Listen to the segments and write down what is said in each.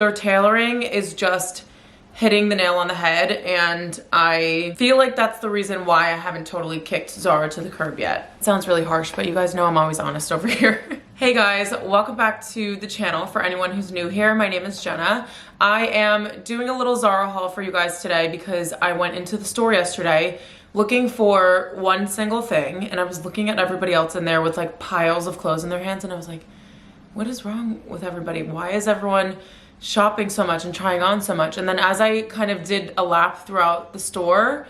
Their tailoring is just hitting the nail on the head, and I feel like that's the reason why I haven't totally kicked Zara to the curb yet. It sounds really harsh, but you guys know I'm always honest over here. Hey guys, welcome back to the channel. For anyone who's new here, my name is Jenna. I am doing a little Zara haul for you guys today because I went into the store yesterday looking for one single thing, and I was looking at everybody else in there with like piles of clothes in their hands, and I was like, what is wrong with everybody? Why is everyone shopping so much and trying on so much? And then as I kind of did a lap throughout the store,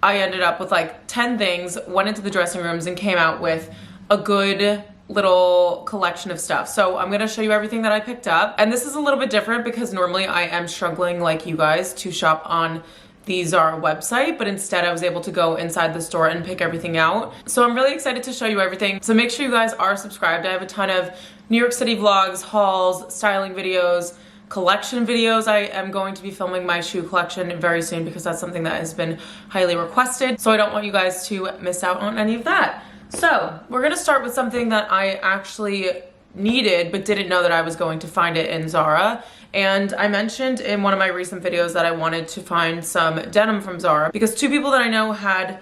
I ended up with like 10 things, went into the dressing rooms and came out with a good little collection of stuff. So I'm gonna show you everything that I picked up. And this is a little bit different because normally I am struggling like you guys to shop on the Zara website, but instead I was able to go inside the store and pick everything out. So I'm really excited to show you everything. So make sure you guys are subscribed. I have a ton of New York City vlogs, hauls, styling videos, collection videos. I am going to be filming my shoe collection very soon because that's something that has been highly requested. So I don't want you guys to miss out on any of that. So we're gonna start with something that I actually needed but didn't know that I was going to find it in Zara. And I mentioned in one of my recent videos that I wanted to find some denim from Zara because two people that I know had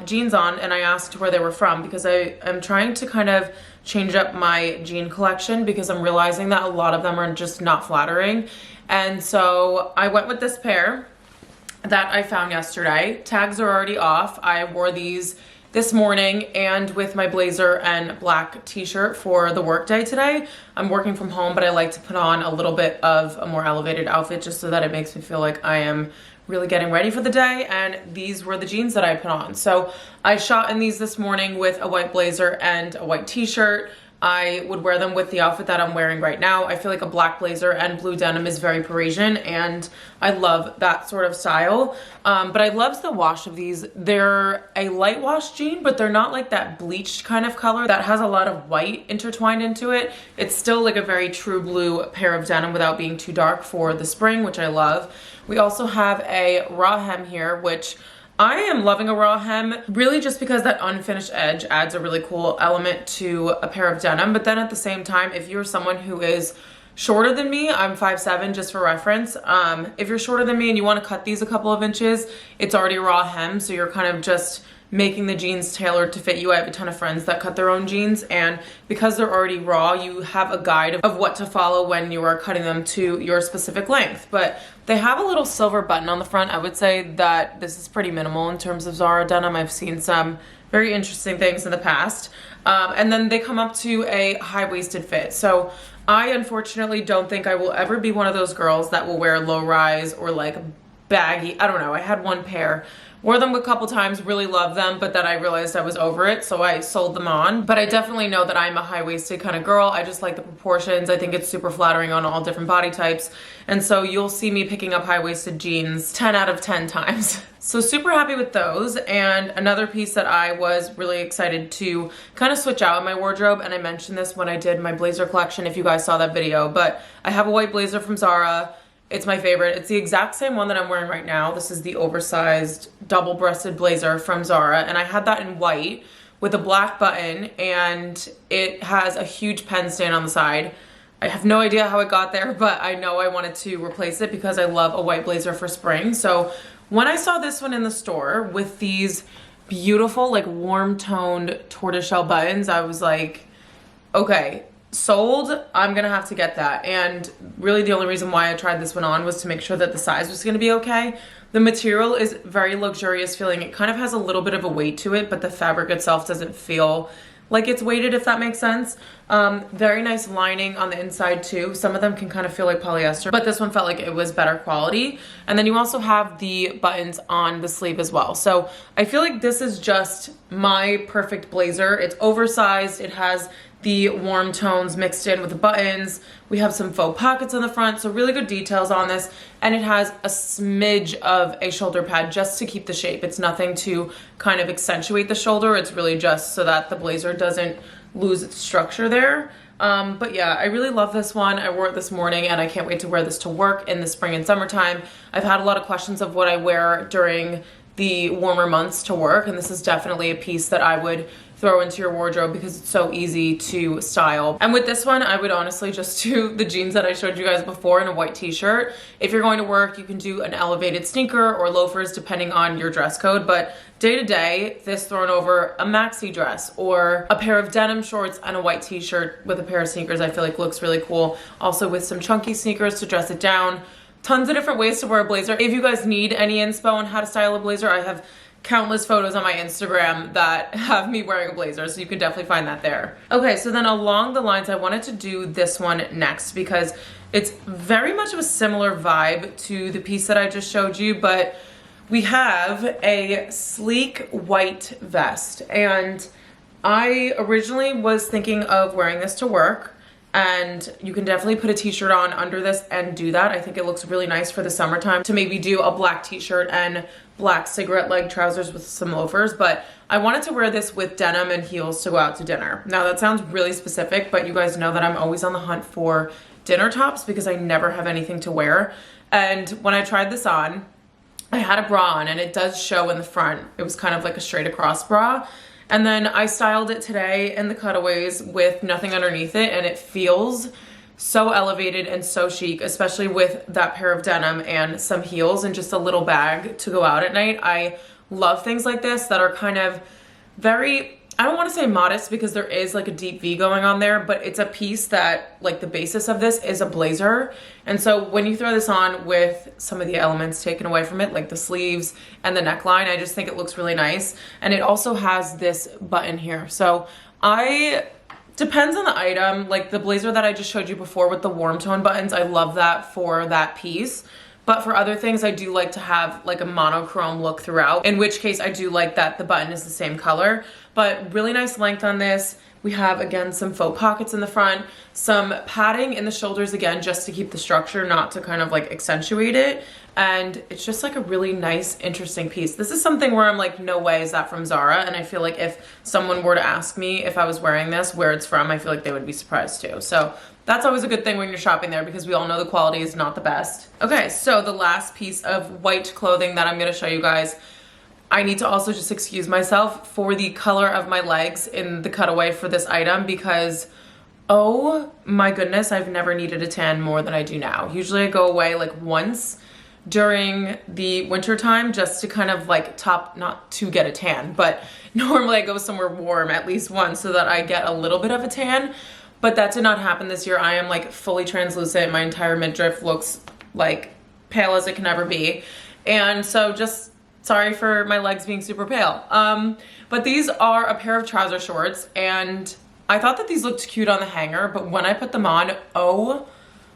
jeans on, and I asked where they were from because I am trying to kind of change up my jean collection because I'm realizing that a lot of them are just not flattering. And so I went with this pair that I found yesterday. Tags are already off. I wore these this morning and with my blazer and black t-shirt for the work day today. I'm working from home, but I like to put on a little bit of a more elevated outfit just so that it makes me feel like I am really getting ready for the day. And these were the jeans that I put on. So I shot in these this morning with a white blazer and a white t-shirt. I would wear them with the outfit that I'm wearing right now. I feel like a black blazer and blue denim is very Parisian, and I love that sort of style. But I love the wash of these. They're a light wash jean, but they're not like that bleached kind of color that has a lot of white intertwined into it. It's still like a very true blue pair of denim without being too dark for the spring, which I love. We also have a raw hem here, which I am loving a raw hem, really just because that unfinished edge adds a really cool element to a pair of denim. But then at the same time, if you're someone who is shorter than me, I'm 5'7", just for reference. If you're shorter than me and you want to cut these a couple of inches, it's already a raw hem, so you're kind of just making the jeans tailored to fit you. I have a ton of friends that cut their own jeans, and because they're already raw, you have a guide of what to follow when you are cutting them to your specific length. But they have a little silver button on the front. I would say that this is pretty minimal in terms of Zara denim. I've seen some very interesting things in the past. And then they come up to a high-waisted fit. So I unfortunately don't think I will ever be one of those girls that will wear low-rise or like baggy. I don't know. I had one pair, wore them a couple times, really loved them, but then I realized I was over it, so I sold them on. But I definitely know that I'm a high-waisted kind of girl. I just like the proportions. I think it's super flattering on all different body types. And so you'll see me picking up high-waisted jeans 10 out of 10 times. So super happy with those. And another piece that I was really excited to kind of switch out in my wardrobe, and I mentioned this when I did my blazer collection if you guys saw that video, but I have a white blazer from Zara. It's my favorite. It's the exact same one that I'm wearing right now. This is the oversized double-breasted blazer from Zara, and I had that in white with a black button, and it has a huge pen stand on the side. I have no idea how it got there, but I know I wanted to replace it because I love a white blazer for spring. So when I saw this one in the store with these beautiful, like warm-toned tortoiseshell buttons, I was like, okay, sold. I'm gonna have to get that. And really the only reason why I tried this one on was to make sure that the size was gonna be okay. The material is very luxurious feeling. It kind of has a little bit of a weight to it, but the fabric itself doesn't feel like it's weighted, if that makes sense. Very nice lining on the inside too. Some of them can kind of feel like polyester, but this one felt like it was better quality. And then you also have the buttons on the sleeve as well. So I feel like this is just my perfect blazer. It's oversized. It has the warm tones mixed in with the buttons. We have some faux pockets on the front, so really good details on this. And it has a smidge of a shoulder pad just to keep the shape. It's nothing to kind of accentuate the shoulder. It's really just so that the blazer doesn't lose its structure there. But yeah, I really love this one. I wore it this morning and I can't wait to wear this to work in the spring and summertime. I've had a lot of questions of what I wear during the warmer months to work, and this is definitely a piece that I would throw into your wardrobe because it's so easy to style. And with this one, I would honestly just do the jeans that I showed you guys before and a white t-shirt. If you're going to work, you can do an elevated sneaker or loafers depending on your dress code, but day to day, this thrown over a maxi dress or a pair of denim shorts and a white t-shirt with a pair of sneakers, I feel like looks really cool. Also with some chunky sneakers to dress it down. Tons of different ways to wear a blazer. If you guys need any inspo on how to style a blazer, I have countless photos on my Instagram that have me wearing a blazer, so you can definitely find that there. Okay, so then along the lines, I wanted to do this one next because it's very much of a similar vibe to the piece that I just showed you, but we have a sleek white vest, and I originally was thinking of wearing this to work, and you can definitely put a t-shirt on under this and do that. I think it looks really nice for the summertime to maybe do a black t-shirt and black cigarette leg trousers with some loafers, but I wanted to wear this with denim and heels to go out to dinner. Now that sounds really specific, but you guys know that I'm always on the hunt for dinner tops because I never have anything to wear. And when I tried this on, I had a bra on and it does show in the front. It was kind of like a straight across bra. And then I styled it today in the cutaways with nothing underneath it, and it feels so elevated and so chic, especially with that pair of denim and some heels and just a little bag to go out at night. I love things like this that are kind of very, I don't want to say modest because there is like a deep V going on there, but it's a piece that, like, the basis of this is a blazer. And so when you throw this on with some of the elements taken away from it, like the sleeves and the neckline, I just think it looks really nice. And it also has this button here. So depends on the item. Like the blazer that I just showed you before with the warm tone buttons, I love that for that piece. But for other things, I do like to have like a monochrome look throughout, in which case I do like that the button is the same color. But really nice length on this. We have, again, some faux pockets in the front, some padding in the shoulders, again, just to keep the structure, not to kind of like accentuate it. And it's just like a really nice, interesting piece. This is something where I'm like, no way is that from Zara. And I feel like if someone were to ask me if I was wearing this, where it's from, I feel like they would be surprised too. So that's always a good thing when you're shopping there because we all know the quality is not the best. Okay, so the last piece of white clothing that I'm gonna show you guys, I need to also just excuse myself for the color of my legs in the cutaway for this item because, oh my goodness, I've never needed a tan more than I do now. Usually I go away like once during the winter time just to kind of like not to get a tan, but normally I go somewhere warm at least once so that I get a little bit of a tan. But that did not happen this year. I am like fully translucent. My entire midriff looks like pale as it can ever be. And so just sorry for my legs being super pale. But these are a pair of trouser shorts, and I thought that these looked cute on the hanger, but when I put them on, oh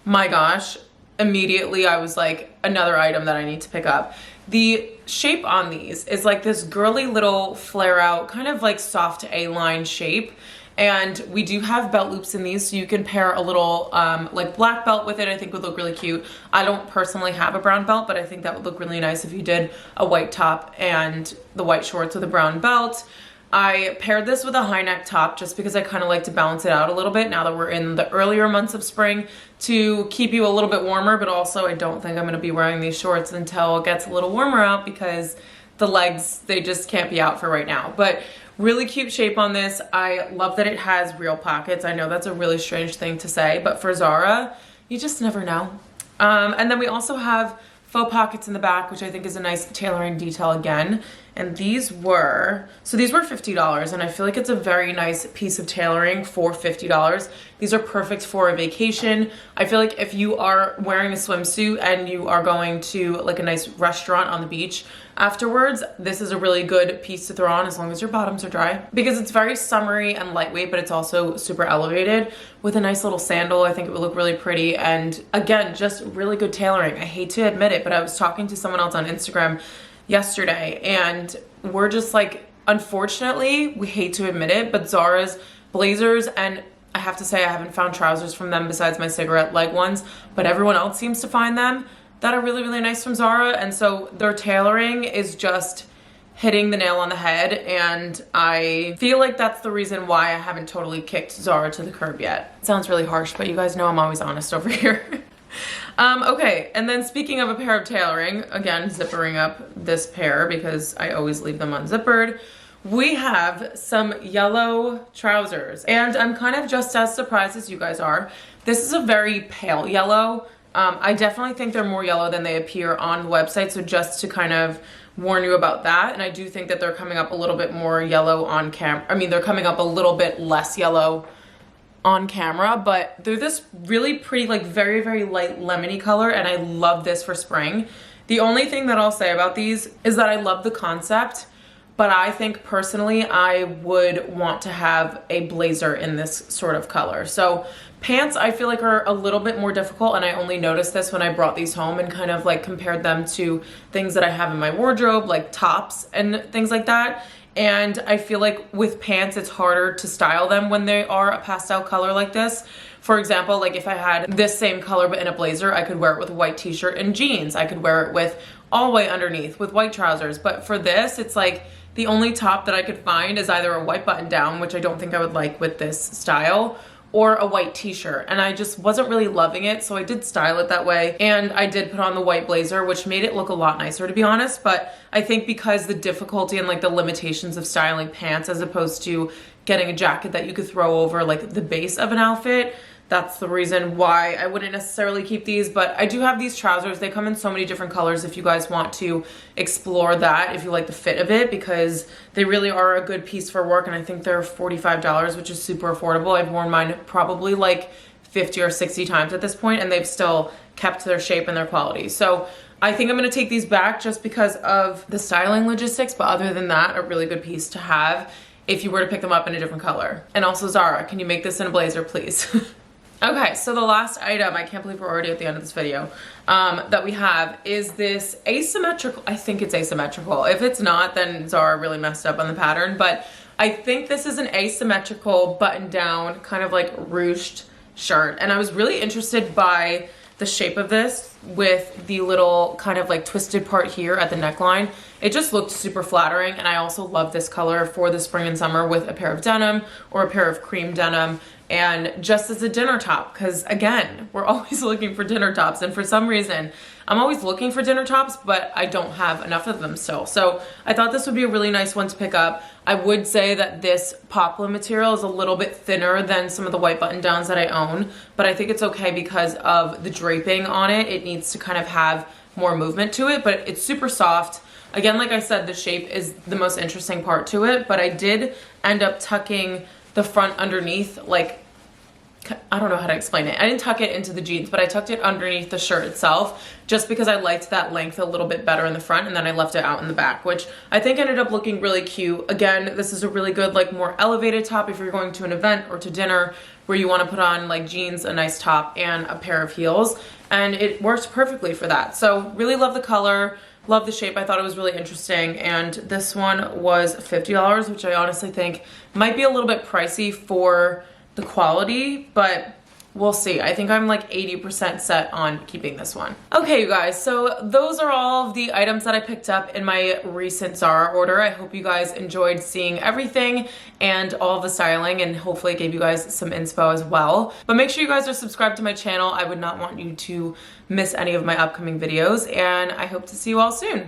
my gosh, immediately I was like, another item that I need to pick up. The shape on these is like this girly little flare out, kind of like soft A-line shape. And we do have belt loops in these, so you can pair a little like black belt with it. I think would look really cute. I don't personally have a brown belt, but I think that would look really nice if you did a white top and the white shorts with a brown belt. I paired this with a high neck top just because I kind of like to balance it out a little bit now that we're in the earlier months of spring to keep you a little bit warmer, but also I don't think I'm gonna be wearing these shorts until it gets a little warmer out because the legs, they just can't be out for right now. But really cute shape on this. I love that it has real pockets. I know that's a really strange thing to say, but for Zara, you just never know. And then we also have faux pockets in the back, which I think is a nice tailoring detail again. And these were $50, and I feel like it's a very nice piece of tailoring for $50. These are perfect for a vacation. I feel like if you are wearing a swimsuit and you are going to like a nice restaurant on the beach afterwards, this is a really good piece to throw on as long as your bottoms are dry, because it's very summery and lightweight, but it's also super elevated with a nice little sandal. I think it would look really pretty, and again, just really good tailoring. I hate to admit it, but I was talking to someone else on Instagram yesterday, and we're just like, unfortunately, we hate to admit it, but Zara's blazers, and I have to say I haven't found trousers from them besides my cigarette leg ones, but everyone else seems to find them that are really, really nice from Zara. And so their tailoring is just hitting the nail on the head, and I feel like that's the reason why I haven't totally kicked Zara to the curb yet. It sounds really harsh, but you guys know I'm always honest over here. Okay, and then speaking of a pair of tailoring, again, zippering up this pair because I always leave them unzippered, we have some yellow trousers, and I'm kind of just as surprised as you guys are. This is a very pale yellow. I definitely think they're more yellow than they appear on the website, so just to kind of warn you about that. And I do think that they're coming up a little bit more yellow on camera. I mean, they're coming up a little bit less yellow on camera, but they're this really pretty, like very, very light lemony color, and I love this for spring. The only thing that I'll say about these is that I love the concept, but I think personally I would want to have a blazer in this sort of color. So pants I feel like are a little bit more difficult, and I only noticed this when I brought these home and kind of like compared them to things that I have in my wardrobe, like tops and things like that. And I feel like with pants, it's harder to style them when they are a pastel color like this. For example, like if I had this same color but in a blazer, I could wear it with a white t-shirt and jeans. I could wear it with all white underneath with white trousers. But for this, it's like the only top that I could find is either a white button down, which I don't think I would like with this style, or a white t-shirt, and I just wasn't really loving it, so I did style it that way, and I did put on the white blazer, which made it look a lot nicer, to be honest. But I think because the difficulty and like the limitations of styling pants as opposed to getting a jacket that you could throw over like the base of an outfit, that's the reason why I wouldn't necessarily keep these. But I do have these trousers. They come in so many different colors if you guys want to explore that, if you like the fit of it, because they really are a good piece for work, and I think they're $45, which is super affordable. I've worn mine probably like 50 or 60 times at this point, and they've still kept their shape and their quality. So I think I'm gonna take these back just because of the styling logistics, but other than that, a really good piece to have if you were to pick them up in a different color. And also, Zara, can you make this in a blazer, please? Okay, so the last item, I can't believe we're already at the end of this video, that we have is this asymmetrical, I think it's asymmetrical. If it's not, then Zara really messed up on the pattern, but I think this is an asymmetrical button down, kind of like ruched shirt. And I was really interested by the shape of this with the little kind of like twisted part here at the neckline. It just looked super flattering, and I also love this color for the spring and summer with a pair of denim or a pair of cream denim, and just as a dinner top, because again, we're always looking for dinner tops, and for some reason I'm always looking for dinner tops, but I don't have enough of them still. So I thought this would be a really nice one to pick up. I would say that this poplin material is a little bit thinner than some of the white button downs that I own, but I think it's okay because of the draping on it. It needs to kind of have more movement to it, but it's super soft. Again, like I said, the shape is the most interesting part to it, but I did end up tucking the front underneath, like, I don't know how to explain it. I didn't tuck it into the jeans, but I tucked it underneath the shirt itself just because I liked that length a little bit better in the front, and then I left it out in the back, which I think ended up looking really cute. Again, this is a really good, like, more elevated top if you're going to an event or to dinner where you want to put on like jeans, a nice top, and a pair of heels, and it works perfectly for that. So really love the color. Love the shape. I thought it was really interesting, and this one was $50, which I honestly think might be a little bit pricey for the quality, but we'll see. I think I'm like 80% set on keeping this one. Okay, you guys, so those are all of the items that I picked up in my recent Zara order. I hope you guys enjoyed seeing everything and all the styling, and hopefully it gave you guys some inspo as well. But make sure you guys are subscribed to my channel. I would not want you to miss any of my upcoming videos, and I hope to see you all soon.